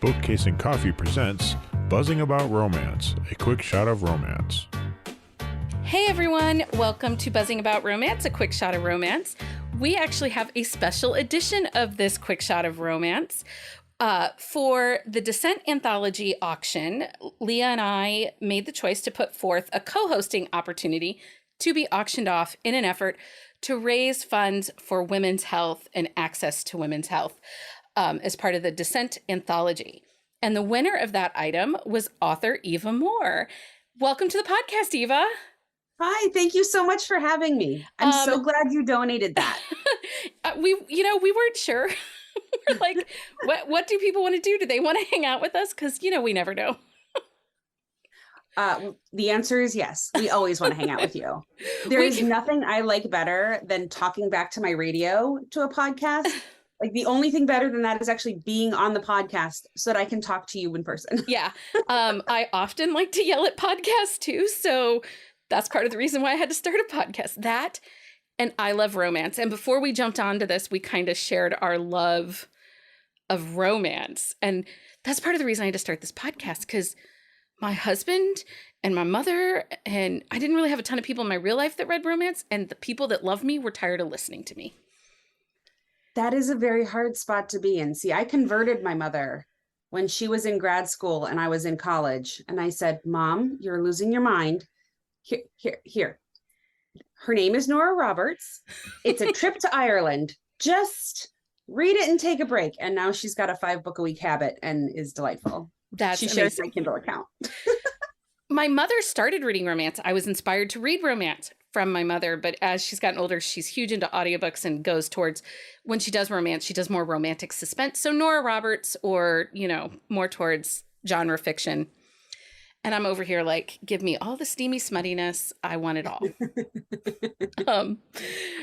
Bookcase and Coffee presents Buzzing About Romance, a quick shot of romance. Hey everyone, welcome to Buzzing About Romance, a quick shot of romance. We actually have a special edition of this quick shot of romance. For the Dissent Anthology Auction, Leah and I made the choice to put forth a co-hosting opportunity to be auctioned off in an effort to raise funds for women's health and access to women's health as part of the Dissent Anthology. And the winner of that item was author Eva Moore. Welcome to the podcast, Eva. Hi, thank you so much for having me. I'm so glad you donated that. We weren't sure. We're like, what do people want to do? Do they want to hang out with us? Because, we never know. The answer is yes. We always want to hang out with you. There is nothing I like better than talking back to my radio to a podcast. Like the only thing better than that is actually being on the podcast so that I can talk to you in person. Yeah. I often like to yell at podcasts too. So that's part of the reason why I had to start a podcast. That and I love romance. And before we jumped onto this, we kind of shared our love of romance. And that's part of the reason I had to start this podcast, because my husband and my mother, and I didn't really have a ton of people in my real life that read romance. And the people that love me were tired of listening to me. That is a very hard spot to be in. See, I converted my mother when she was in grad school and I was in college. And I said, Mom, you're losing your mind. Here. Her name is Nora Roberts. It's a trip to Ireland. Just read it and take a break. And now she's got a 5-book-a-week habit and is delightful. That's she amazing. shares my Kindle account. My mother started reading romance. I was inspired to read romance from my mother, but as she's gotten older, she's huge into audiobooks and goes towards, when she does romance, she does more romantic suspense. So Nora Roberts or, more towards genre fiction. And I'm over here like, give me all the steamy smuttiness. I want it all.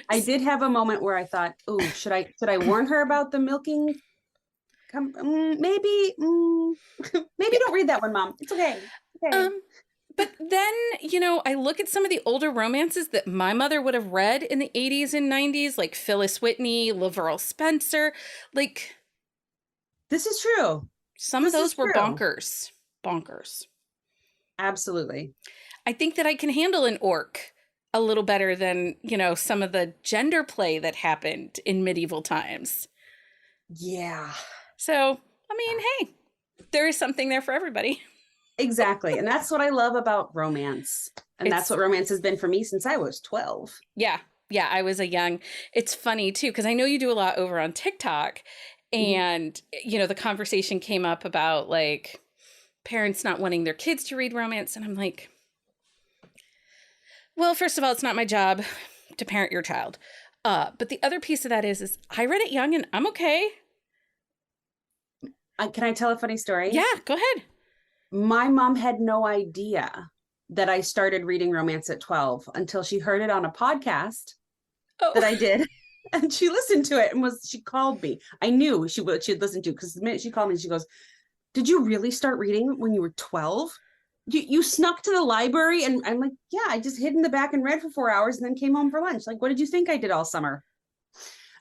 I did have a moment where I thought, oh, should I warn her about the milking? Maybe don't read that one, Mom. It's okay. But then, I look at some of the older romances that my mother would have read in the 80s and 90s, like Phyllis Whitney, Laverne Spencer. Like, this is true. Some of those were bonkers. Absolutely. I think that I can handle an orc a little better than, some of the gender play that happened in medieval times. Yeah. So, hey, there is something there for everybody. Exactly. And that's what I love about romance. And that's what romance has been for me since I was 12. Yeah. Yeah. I was it's funny too, because I know you do a lot over on TikTok. And, the conversation came up about like parents not wanting their kids to read romance. And I'm like, well, first of all, it's not my job to parent your child. But the other piece of that is I read it young and I'm okay. Can I tell a funny story? Yeah, go ahead. My mom had no idea that I started reading romance at 12 until she heard it on a podcast that I did. And she listened to it and she called me. I knew she'd listen to it because the minute she called me, she goes, did you really start reading when you were 12? You snuck to the library? And I'm like, yeah, I just hid in the back and read for 4 hours and then came home for lunch. Like, what did you think I did all summer?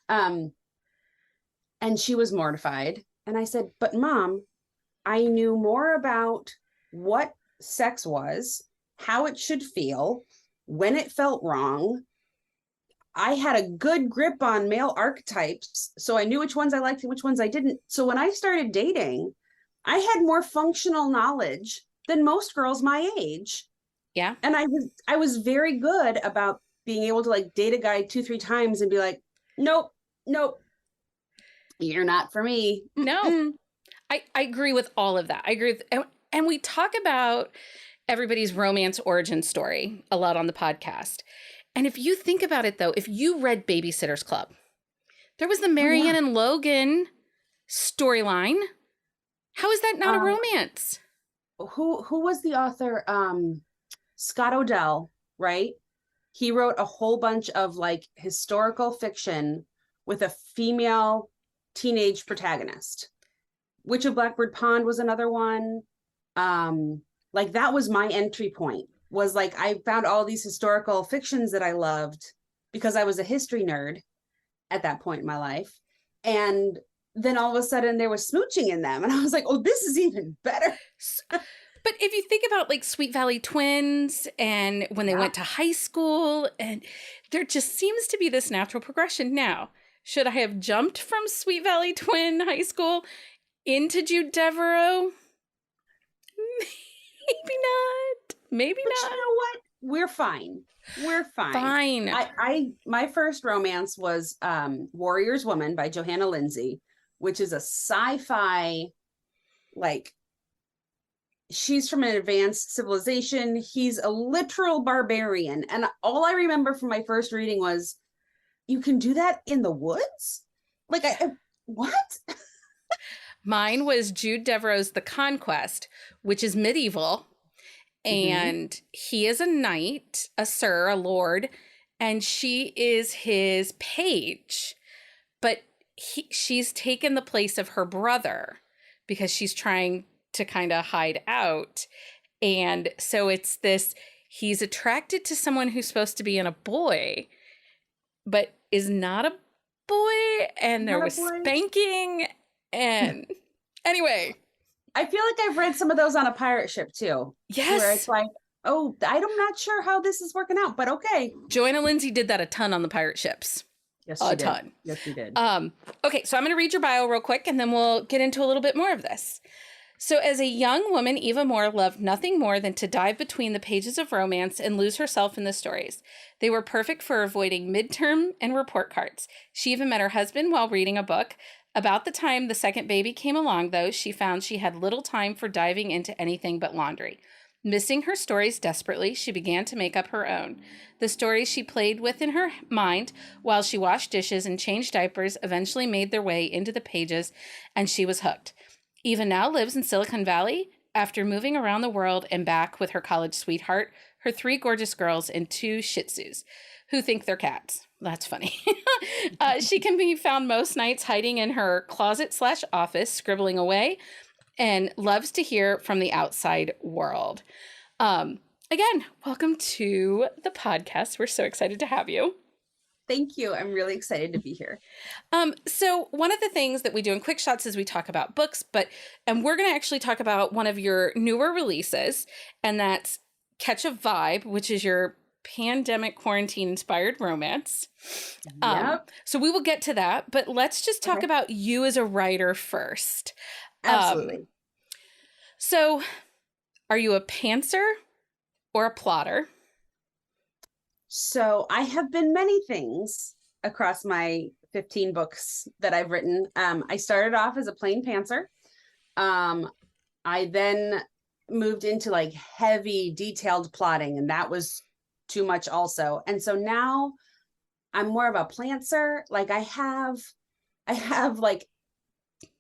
And she was mortified. And I said, but Mom, I knew more about what sex was, how it should feel, when it felt wrong. I had a good grip on male archetypes, so I knew which ones I liked and which ones I didn't. So when I started dating, I had more functional knowledge than most girls my age. Yeah. And I was very good about being able to like date a guy 2-3 times and be like, nope, you're not for me. No. I agree with all of that. I agree with, and we talk about everybody's romance origin story a lot on the podcast. And if you think about it, though, if you read Babysitter's Club, there was the Marianne and Logan storyline. How is that not a romance? Who was the author? Scott Odell, right? He wrote a whole bunch of like historical fiction with a female teenage protagonist. Witch of Blackbird Pond was another one. Like that was my entry point, was like I found all these historical fictions that I loved because I was a history nerd at that point in my life. And then all of a sudden there was smooching in them. And I was like, oh, this is even better. But if you think about like Sweet Valley Twins and when they went to high school, and there just seems to be this natural progression. Now, should I have jumped from Sweet Valley Twin high school into Jude Devereaux? Maybe not. Maybe But not. you know what? We're fine. We're fine. Fine. My first romance was Warrior's Woman by Johanna Lindsey, which is a sci-fi, like, she's from an advanced civilization. He's a literal barbarian. And all I remember from my first reading was, you can do that in the woods? Like, what? Mine was Jude Devereaux's The Conquest, which is medieval. And he is a knight, a sir, a lord, and she is his page. But she's taken the place of her brother because she's trying to kind of hide out. And so it's this, he's attracted to someone who's supposed to be in a boy, but is not a boy. And there was spanking. And anyway. I feel like I've read some of those on a pirate ship too. Yes. Where it's like, oh, I'm not sure how this is working out, but okay. Joanna Lindsey did that a ton on the pirate ships. Yes, a ton. Yes, she did. Okay, so I'm going to read your bio real quick, and then we'll get into a little bit more of this. So as a young woman, Eva Moore loved nothing more than to dive between the pages of romance and lose herself in the stories. They were perfect for avoiding midterm and report cards. She even met her husband while reading a book. About the time the second baby came along, though, she found she had little time for diving into anything but laundry. Missing her stories desperately, she began to make up her own. The stories she played with in her mind while she washed dishes and changed diapers eventually made their way into the pages, and she was hooked. Eva now lives in Silicon Valley after moving around the world and back with her college sweetheart, her 3 gorgeous girls, and 2 Shih Tzus, who think they're cats. That's funny. She can be found most nights hiding in her closet/office, scribbling away, and loves to hear from the outside world. Again, welcome to the podcast. We're so excited to have you. Thank you. I'm really excited to be here. So one of the things that we do in Quick Shots is we talk about books, and we're going to actually talk about one of your newer releases, and that's Catch a Vibe, which is your pandemic quarantine inspired romance. Yep. So we will get to that, but let's just talk about you as a writer first. Absolutely. So are you a pantser or a plotter? So I have been many things across my 15 books that I've written. I started off as a plain pantser. I then moved into like heavy detailed plotting, and that was too much also. And so now I'm more of a plantser. Like I have like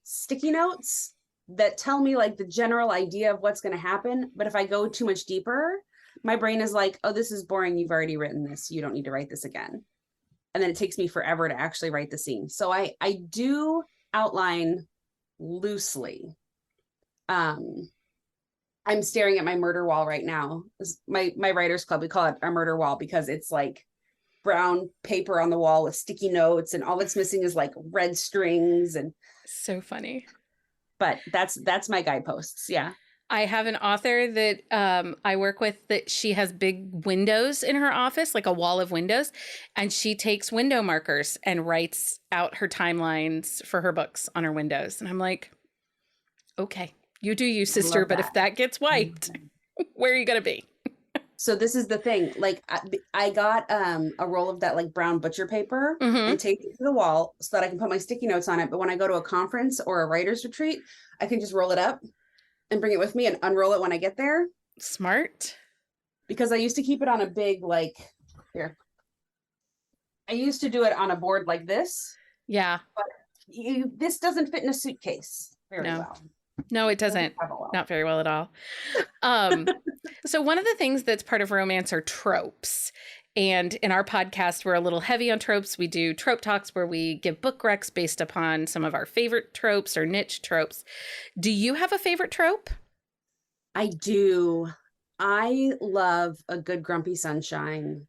sticky notes that tell me like the general idea of what's going to happen. But if I go too much deeper, my brain is like, oh, this is boring. You've already written this. You don't need to write this again. And then it takes me forever to actually write the scene. So I do outline loosely. I'm staring at my murder wall right now. My writers club, we call it our murder wall because it's like brown paper on the wall with sticky notes, and all it's missing is like red strings. And so funny. But that's my guideposts. Yeah. I have an author that I work with that she has big windows in her office, like a wall of windows, and she takes window markers and writes out her timelines for her books on her windows. And I'm like, okay, you do you, sister, but if that gets wiped, where are you going to be? So this is the thing. Like I got a roll of that like brown butcher paper and taped it to the wall so that I can put my sticky notes on it. But when I go to a conference or a writer's retreat, I can just roll it up and bring it with me and unroll it when I get there. Smart. Because I used to keep it on a big, like, here. I used to do it on a board like this. Yeah. But this doesn't fit in a suitcase very well. No, it doesn't. Not very well at all. So one of the things that's part of romance are tropes. And in our podcast, we're a little heavy on tropes. We do trope talks where we give book recs based upon some of our favorite tropes or niche tropes. Do you have a favorite trope? I do. I love a good grumpy sunshine.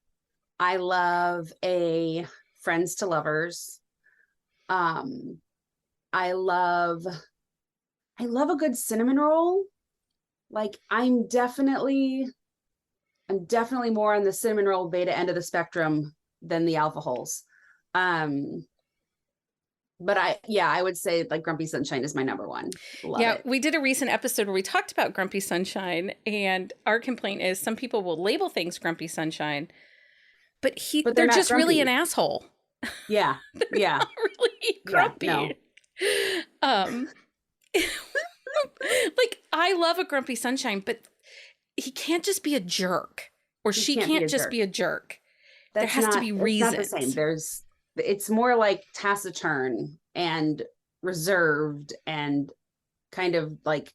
I love a friends to lovers. I love a good cinnamon roll. Like I'm definitely more on the cinnamon roll beta end of the spectrum than the alcohols. But I would say like Grumpy Sunshine is my number one. Love it. We did a recent episode where we talked about Grumpy Sunshine, and our complaint is some people will label things Grumpy Sunshine, but they're just grumpy. really an asshole. Yeah. They're not really grumpy. Yeah, no. Like I love a Grumpy Sunshine, but he can't just be a jerk, or she can't just be a jerk. There has to be reasons. It's not the same. It's more like taciturn and reserved and kind of like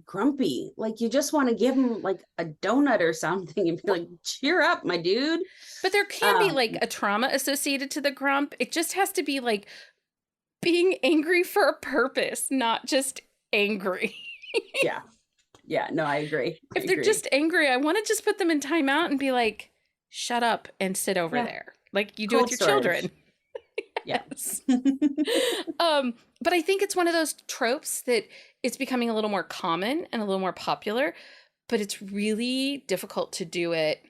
grumpy. Like you just want to give him like a donut or something and be like, cheer up, my dude. But there can be like a trauma associated to the grump. It just has to be like being angry for a purpose, not just angry. Yeah, no, I agree. If they're just angry, I want to just put them in timeout and be like, shut up and sit over there. Like you do with your children. Yes. But I think it's one of those tropes that it's becoming a little more common and a little more popular, but it's really difficult to do it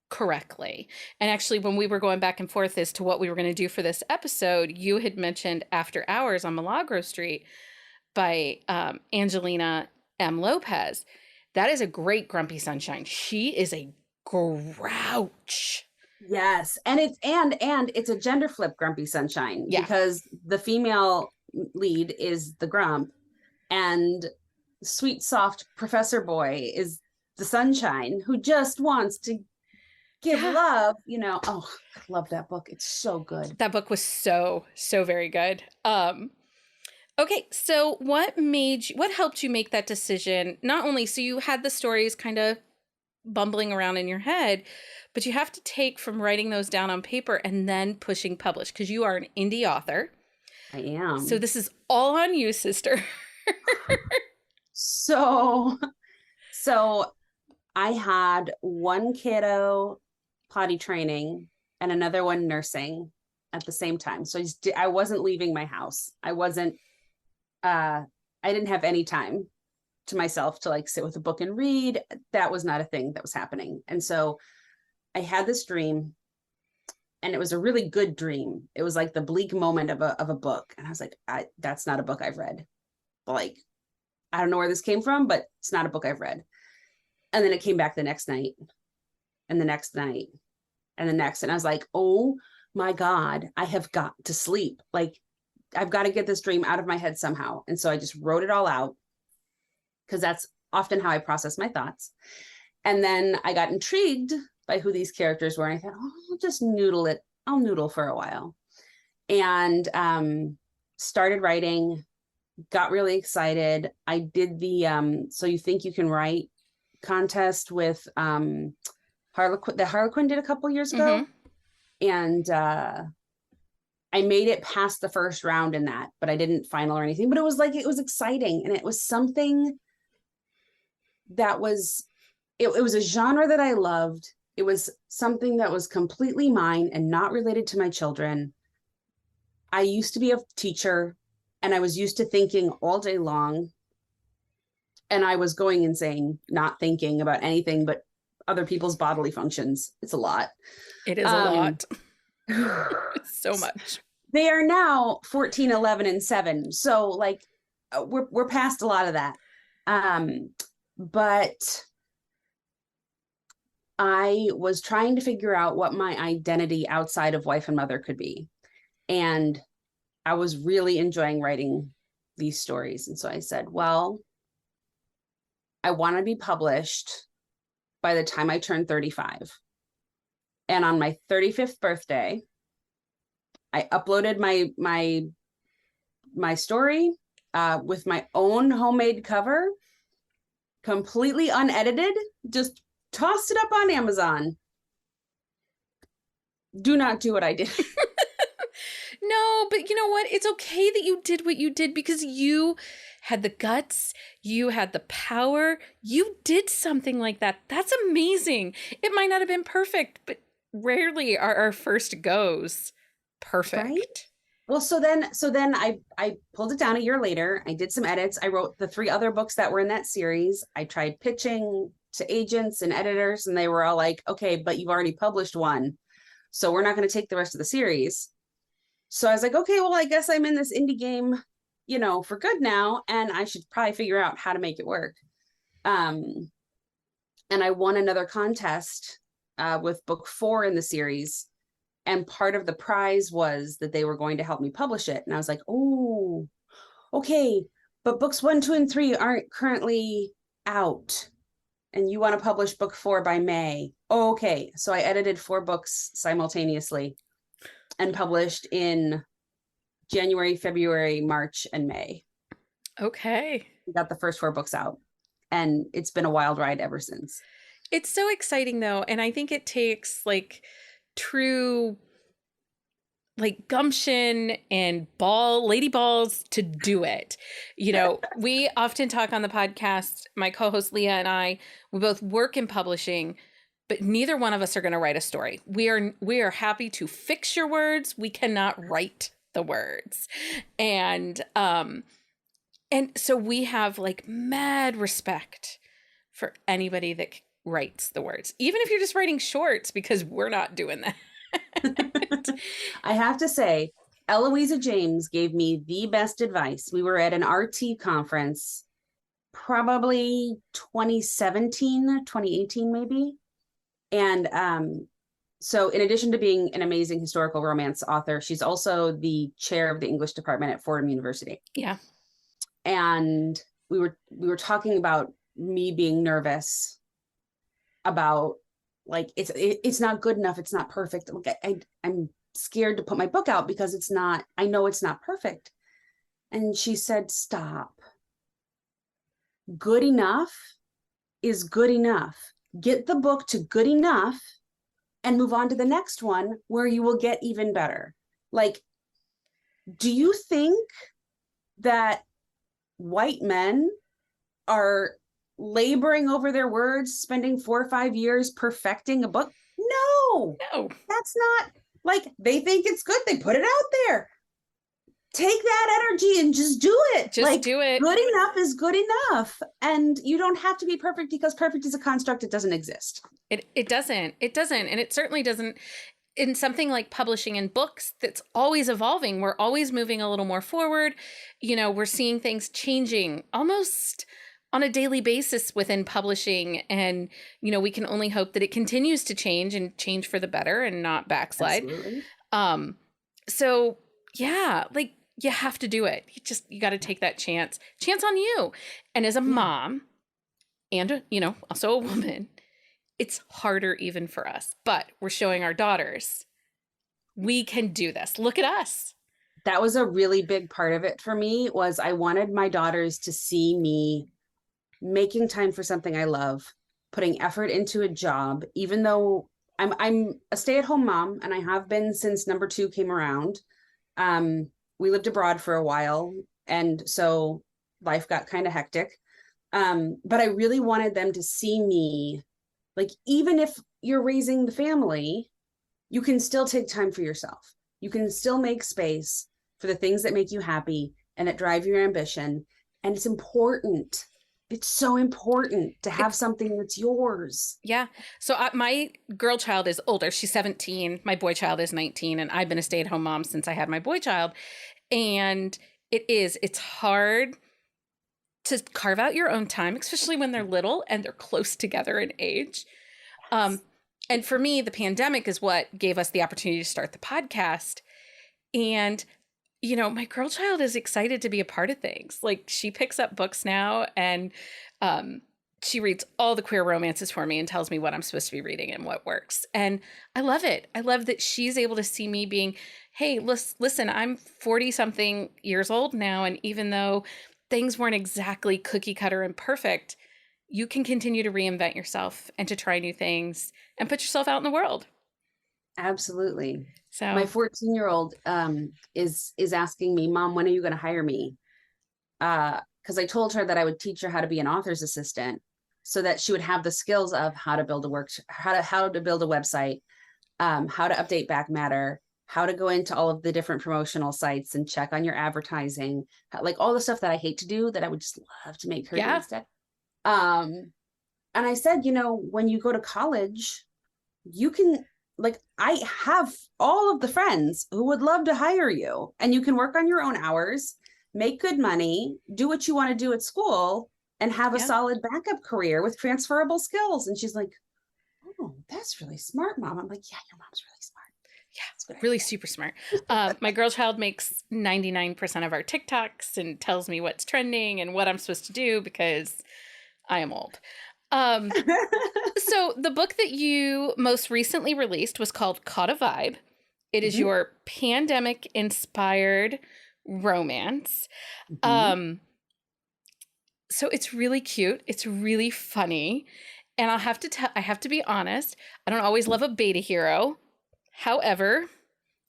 correctly. And actually, when we were going back and forth as to what we were going to do for this episode, you had mentioned After Hours on Milagro Street by Angelina M. Lopez. That is a great Grumpy Sunshine. She is a grouch. Yes. And it's a gender flip Grumpy Sunshine because the female lead is the grump and sweet, soft Professor Boy is the sunshine who just wants to give love, Oh, I love that book. It's so good. That book was so very good. Okay, so what helped you make that decision? Not only, so you had the stories kind of bumbling around in your head, but you have to take from writing those down on paper and then pushing publish, because you are an indie author. I am. So this is all on you, sister. So I had one kiddo potty training and another one nursing at the same time. So I wasn't leaving my house. I didn't have any time to myself to like sit with a book and read. That was not a thing that was happening. And so I had this dream, and it was a really good dream. It was like the bleak moment of a book. And I was like, that's not a book I've read. Like, I don't know where this came from, but it's not a book I've read. And then it came back the next night and the next night and the next. And I was like, oh my God, I have got to sleep. Like, I've got to get this dream out of my head somehow. And so I just wrote it all out, because that's often how I process my thoughts. And then I got intrigued by who these characters were. And I thought, I'll just noodle it. I'll noodle for a while. And started writing, got really excited. I did the So You Think You Can Write contest with Harlequin. The Harlequin did a couple years ago. Mm-hmm. And I made it past the first round in that, but I didn't final or anything. But it was exciting. And it was something that was, it was a genre that I loved. It was something that was completely mine and not related to my children. I used to be a teacher, and I was used to thinking all day long. And I was going insane, not thinking about anything but other people's bodily functions. It's a lot. It is a lot. So much. They are now 14, 11, and 7. So like we're past a lot of that. But I was trying to figure out what my identity outside of wife and mother could be. And I was really enjoying writing these stories. And so I said, well, I want to be published by the time I turn 35. And on my 35th birthday, I uploaded my story with my own homemade cover, completely unedited, just tossed it up on Amazon. Do not do what I did. No, but you know what? It's okay that you did what you did, because you had the guts, you had the power, you did something like that. That's amazing. It might not have been perfect, but rarely are our first goes perfect. Right? Well, so then I pulled it down a year later. I did some edits. I wrote the 3 other books that were in that series. I tried pitching to agents and editors, and they were all like, okay, but you've already published one, so we're not going to take the rest of the series. So I was like, okay, well, I guess I'm in this indie game, for good now, and I should probably figure out how to make it work. And I won another contest with book 4 in the series. And part of the prize was that they were going to help me publish it. And I was like, oh, okay, but books 1, 2, and 3 aren't currently out. And you want to publish book 4 by May. Oh, okay. So I edited 4 books simultaneously and published in January, February, March, and May. Okay. We got the first 4 books out. And it's been a wild ride ever since. It's so exciting though. And I think it takes like true like gumption and lady balls to do it. We often talk on the podcast, my co-host Leah and I, we both work in publishing, but neither one of us are going to write a story. We are happy to fix your words. We cannot write the words. And so we have like mad respect for anybody that writes the words, even if you're just writing shorts, because we're not doing that. I have to say, Eloisa James gave me the best advice. We were at an RT conference, probably 2017, 2018, maybe. And so in addition to being an amazing historical romance author, she's also the chair of the English department at Fordham University. Yeah. And we were talking about me being nervous about like it's not good enough, it's not perfect. Like I'm scared to put my book out because I know it's not perfect. And she said, stop. Good enough is good enough. Get the book to good enough and move on to the next one where you will get even better. Like, do you think that white men are laboring over their words, spending 4 or 5 years perfecting a book? No, that's not, like, they think it's good, they put it out there. Take that energy and just do it. Do it. Good enough is good enough. And you don't have to be perfect, because perfect is a construct. It doesn't exist. It doesn't. And it certainly doesn't in something like publishing and books that's always evolving. We're always moving a little more forward. We're seeing things changing almost on a daily basis within publishing. And, we can only hope that it continues to change and change for the better and not backslide. Absolutely. So yeah, like you have to do it. You got to take that chance on you. And as a mom and, also a woman, it's harder even for us, but we're showing our daughters we can do this. Look at us. That was a really big part of it for me, was I wanted my daughters to see me making time for something I love, putting effort into a job, even though I'm a stay-at-home mom, and I have been since number 2 came around. We lived abroad for a while, and so life got kind of hectic. But I really wanted them to see me, like, even if you're raising the family, you can still take time for yourself. You can still make space for the things that make you happy and that drive your ambition. And it's important. It's so important to have something that's yours. Yeah. So my girl child is older. She's 17. My boy child is 19. And I've been a stay-at-home mom since I had my boy child. And it's hard to carve out your own time, especially when they're little and they're close together in age. Yes. And for me, the pandemic is what gave us the opportunity to start the podcast. And, my girl child is excited to be a part of things. Like, she picks up books now, and she reads all the queer romances for me and tells me what I'm supposed to be reading and what works. And I love it. I love that she's able to see me being, hey, listen, I'm 40 something years old now. And even though things weren't exactly cookie cutter and perfect, you can continue to reinvent yourself and to try new things and put yourself out in the world. Absolutely. So my 14-year-old is asking me, Mom, when are you going to hire me? Because I told her that I would teach her how to be an author's assistant, so that she would have the skills of how to build a how to build a website, how to update back matter, how to go into all of the different promotional sites and check on your advertising, like all the stuff that I hate to do that I would just love to make her do instead. And I said, when you go to college, you can, like, I have all of the friends who would love to hire you, and you can work on your own hours, make good money, do what you want to do at school, and have a solid backup career with transferable skills. And she's like, oh, that's really smart, Mom. I'm like, yeah, your mom's really smart. Yeah, really super smart. My girl child makes 99% of our TikToks and tells me what's trending and what I'm supposed to do because I am old. So the book that you most recently released was called Caught a Vibe. It is your pandemic-inspired romance. So it's really cute. It's really funny. And I have to be honest, I don't always love a beta hero. However,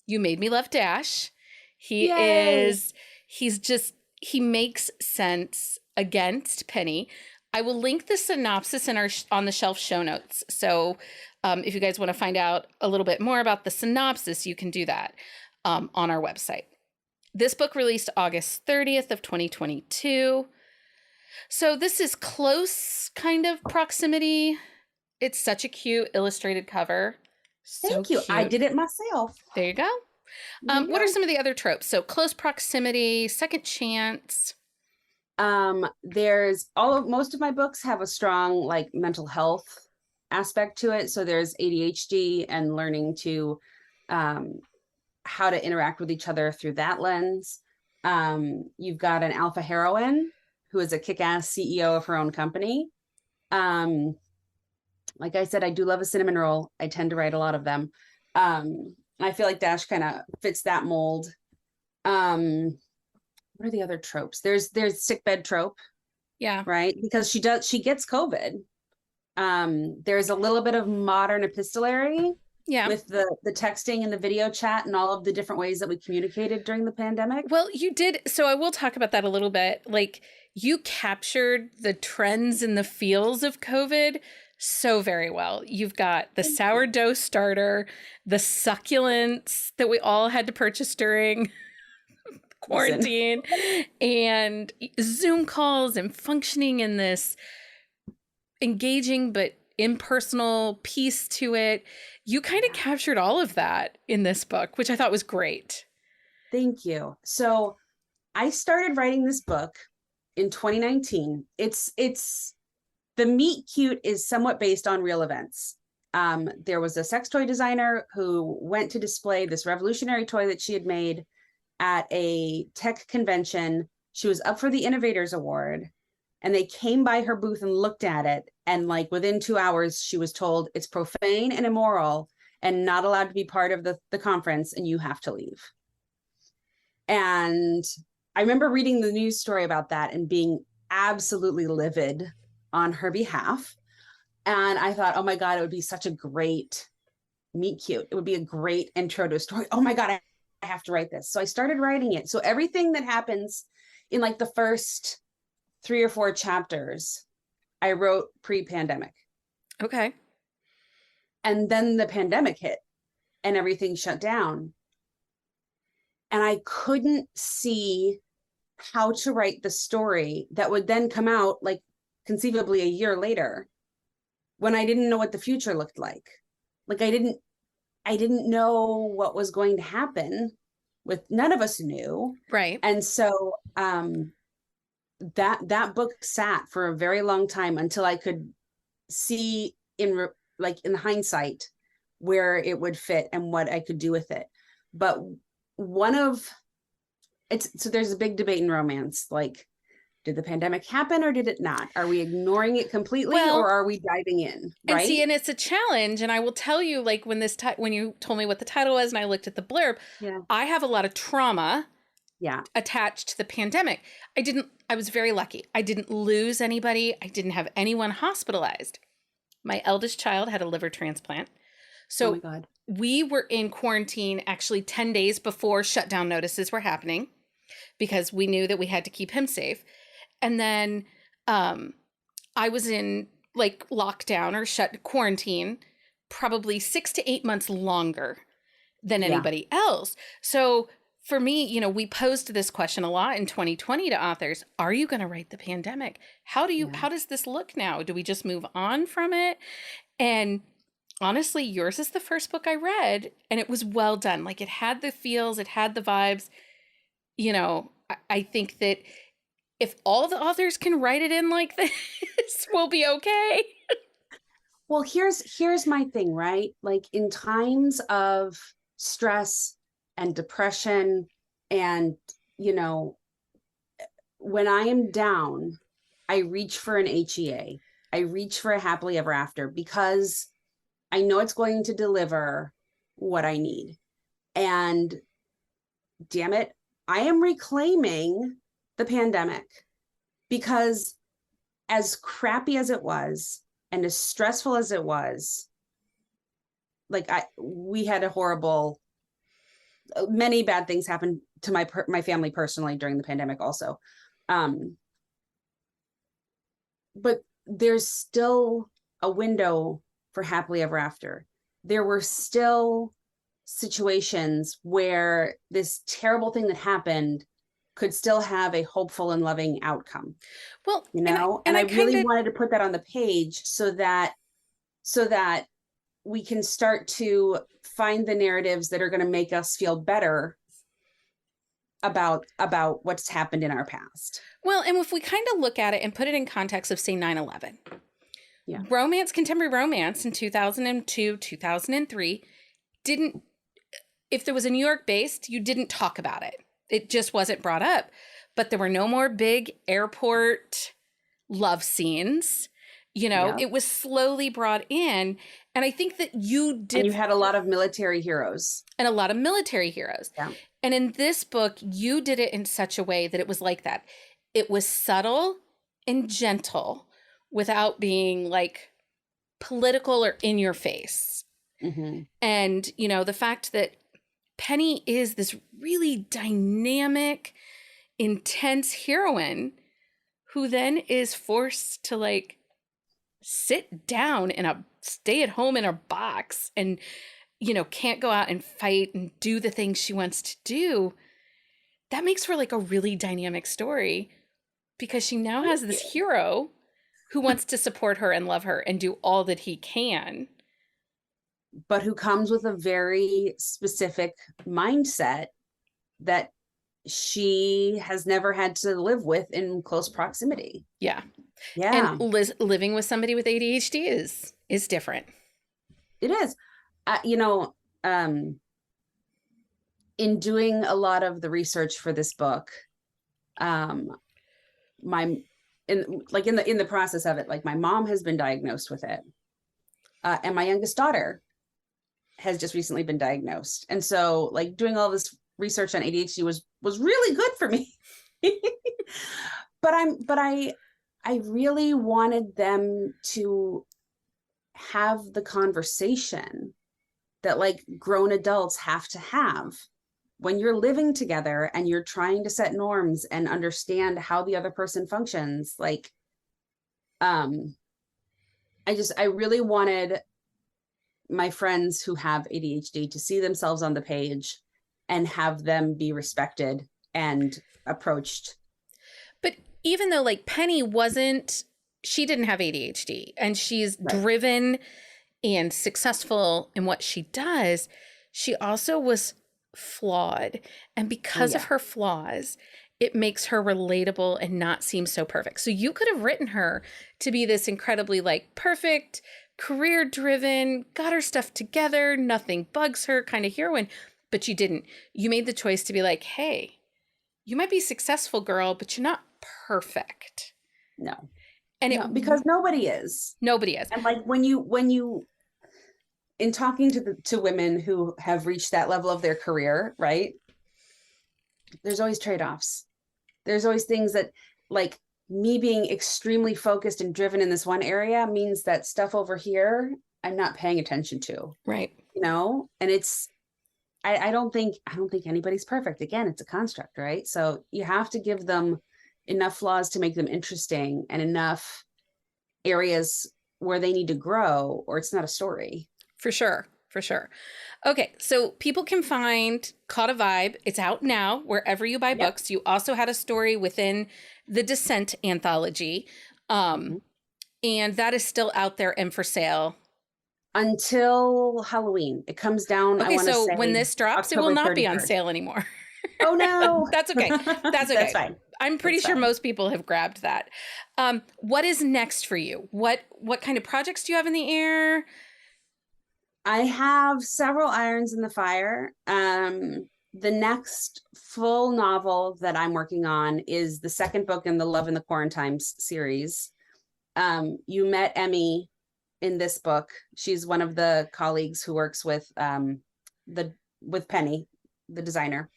you made me love Dash. He makes sense against Penny. I will link the synopsis in our on the shelf show notes. So if you guys want to find out a little bit more about the synopsis, you can do that on our website. This book released August 30th of 2022. So this is close kind of proximity. It's such a cute illustrated cover. Thank you. I did it myself. There you go. What are some of the other tropes? So close proximity, second chance. There's most of my books have a strong like mental health aspect to it. So there's ADHD and learning to how to interact with each other through that lens. You've got an alpha heroine who is a kick-ass CEO of her own company. Like I said, I do love a cinnamon roll. I tend to write a lot of them. I feel like Dash kind of fits that mold. What are the other tropes? There's sickbed trope. Yeah. Right? Because she gets COVID. There's a little bit of modern epistolary with the texting and the video chat and all of the different ways that we communicated during the pandemic. Well, you did. So I will talk about that a little bit. Like, you captured the trends and the feels of COVID so very well. You've got the sourdough starter, the succulents that we all had to purchase during quarantine, and Zoom calls and functioning in this engaging but impersonal piece to it. You kind of captured all of that in this book, which I thought was great. Thank you. So I started writing this book in 2019. It's the meet cute is somewhat based on real events. There was a sex toy designer who went to display this revolutionary toy that she had made at a tech convention. She was up for the Innovators Award, and they came by her booth and looked at it. And like within 2 hours, she was told it's profane and immoral and not allowed to be part of the conference, and you have to leave. And I remember reading the news story about that and being absolutely livid on her behalf. And I thought, oh my God, it would be such a great meet cute. It would be a great intro to a story. Oh my God, I have to write this. So I started writing it. So everything that happens in like the first 3 or 4 chapters, I wrote pre-pandemic. Okay. And then the pandemic hit and everything shut down. And I couldn't see how to write the story that would then come out like conceivably a year later when I didn't know what the future looked like. Like I didn't know what was going to happen. With none of us knew. Right. And so that book sat for a very long time until I could see in hindsight where it would fit and what I could do with it. But so there's a big debate in romance, like, did the pandemic happen or did it not? Are we ignoring it completely or are we diving in? Right. And it's a challenge. And I will tell you, like, when you told me what the title was and I looked at the blurb, I have a lot of trauma attached to the pandemic. I was very lucky. I didn't lose anybody. I didn't have anyone hospitalized. My eldest child had a liver transplant. So oh my God. We were in quarantine actually 10 days before shutdown notices were happening because we knew that we had to keep him safe. And then I was in like lockdown or quarantine probably 6 to 8 months longer than anybody else. So for me, you know, we posed this question a lot in 2020 to authors. Are you going to write the pandemic? How does this look now? Do we just move on from it? And honestly, yours is the first book I read, and it was well done. Like, it had the feels, it had the vibes. You know, I think that if all the authors can write it in like this, we'll be okay. Well, here's my thing, right? Like, in times of stress and depression, and, you know, when I am down, I reach for an HEA. I reach for a happily ever after, because I know it's going to deliver what I need. And damn it, I am reclaiming the pandemic, because as crappy as it was and as stressful as it was, like, we had a horrible, many bad things happened to my family personally during the pandemic also. But there's still a window for happily ever after. There were still situations where this terrible thing that happened could still have a hopeful and loving outcome. Well, you know, and I really wanted to put that on the page so that we can start to find the narratives that are going to make us feel better about what's happened in our past. Well, and if we kind of look at it and put it in context of, say, 9/11, yeah, contemporary romance in 2002, 2003 didn't, if there was a New York based, you didn't talk about it. It just wasn't brought up. But there were no more big airport love scenes. You know, yeah. It was slowly brought in. And I think that you had a lot of military heroes. And a lot of military heroes. Yeah. And in this book, you did it in such a way that it was like that. It was subtle and gentle without being like political or in your face. Mm-hmm. And, you know, the fact that Penny is this really dynamic, intense heroine who then is forced to like sit down stay at home in a box and, you know, can't go out and fight and do the things she wants to do. That makes for like a really dynamic story, because she now has this hero who wants to support her and love her and do all that he can. But who comes with a very specific mindset that she has never had to live with in close proximity. Yeah. Yeah. And living with somebody with ADHD is different. It is. You know, in doing a lot of the research for this book, in the process of it, like, my mom has been diagnosed with it. And my youngest daughter has just recently been diagnosed. And so, like, doing all this research on ADHD was really good for me. But I really wanted them to have the conversation that, like, grown adults have to have when you're living together and you're trying to set norms and understand how the other person functions. Like, I really wanted my friends who have ADHD to see themselves on the page and have them be respected and approached. But even though, like, Penny she didn't have ADHD, and she's right. driven and successful in what she does, she also was flawed. And because of her flaws, it makes her relatable and not seem so perfect. So you could have written her to be this incredibly, like, perfect, career-driven, got her stuff together, nothing bugs her kind of heroine, but you didn't. You made the choice to be like, hey, you might be successful, girl, but you're not perfect. No. And because nobody is. Nobody is. And, like, when you in talking to women who have reached that level of their career, right? There's always trade-offs. There's always things that, like, me being extremely focused and driven in this one area means that stuff over here I'm not paying attention to. Right. You know, and I don't think anybody's perfect. Again, it's a construct, right? So you have to give them enough flaws to make them interesting and enough areas where they need to grow, or it's not a story. For sure. For sure. Okay, so people can find Caught a Vibe. It's out now wherever you buy books. You also had a story within the Dissent Anthology, and that is still out there and for sale. Until Halloween. It comes down, Okay, I want to so say when this drops, October it will not 31st. be on sale anymore. Oh, no. That's okay. That's okay. That's fine. I'm pretty sure most people have grabbed that. What is next for you? What kind of projects do you have in the air? I have several irons in the fire. The next full novel that I'm working on is the second book in the Love in the Quarantines series. You met Emmy in this book. She's one of the colleagues who works with Penny, the designer.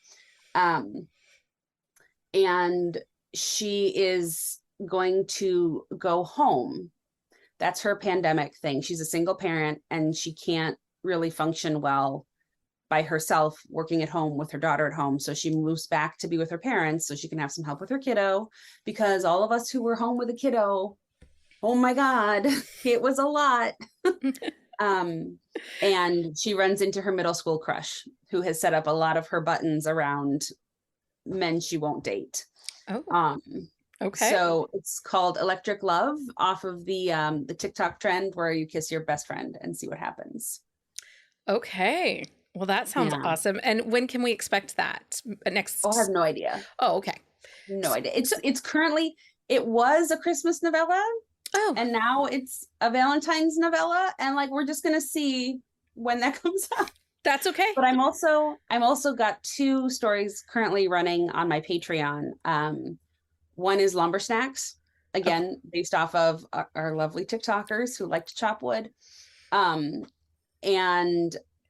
And she is going to go home. That's her pandemic thing. She's a single parent and she can't really function well by herself working at home with her daughter at home. So she moves back to be with her parents so she can have some help with her kiddo, because all of us who were home with a kiddo, oh my God, it was a lot. And she runs into her middle school crush who has set up a lot of her buttons around men she won't date. Oh. Okay. So it's called Electric Love, off of the TikTok trend where you kiss your best friend and see what happens. Okay. Well, that sounds awesome. And when can we expect that? Next? Oh, I have no idea. Oh, okay. No idea. It's currently, it was a Christmas novella. Oh. And now it's a Valentine's novella. And like, we're just going to see when that comes out. That's okay. But I'm also got 2 stories currently running on my Patreon. One is Lumber Snacks, again, based off of our lovely TikTokers who like to chop wood. And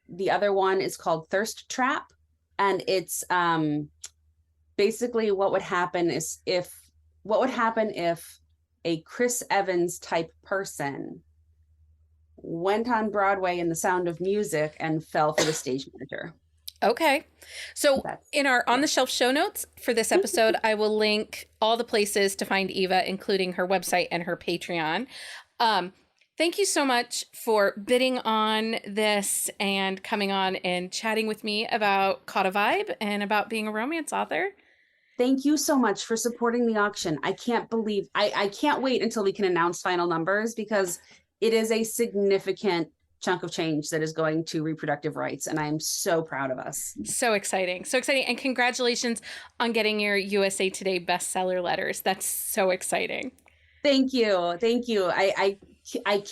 the other one is called Thirst Trap. And it's basically what would happen if a Chris Evans type person went on Broadway in The Sound of Music and fell for the stage manager. Okay. So in our on the shelf show notes for this episode, I will link all the places to find Eva, including her website and her Patreon. Thank you so much for bidding on this and coming on and chatting with me about Caught a Vibe and about being a romance author. Thank you so much for supporting the auction. I can't believe, I can't wait until we can announce final numbers, because it is a significant chunk of change that is going to reproductive rights. And I am so proud of us. So exciting. So exciting. And congratulations on getting your USA Today bestseller letters. That's so exciting. Thank you. Thank you. I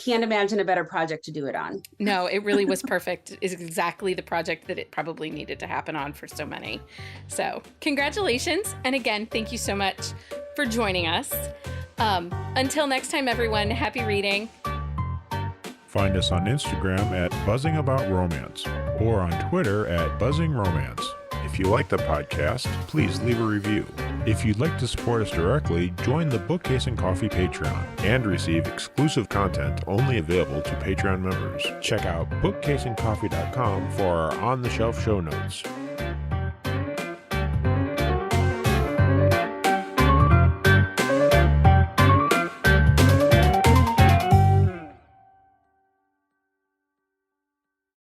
can't imagine a better project to do it on. No, it really was perfect. It's exactly the project that it probably needed to happen on for so many. So congratulations. And again, thank you so much for joining us. Until next time, everyone, happy reading. Find us on Instagram at Buzzing About Romance or on Twitter at Buzzing Romance. If you like the podcast, please leave a review. If you'd like to support us directly, join the Bookcase and Coffee Patreon and receive exclusive content only available to Patreon members. Check out bookcaseandcoffee.com for our on-the-shelf show notes.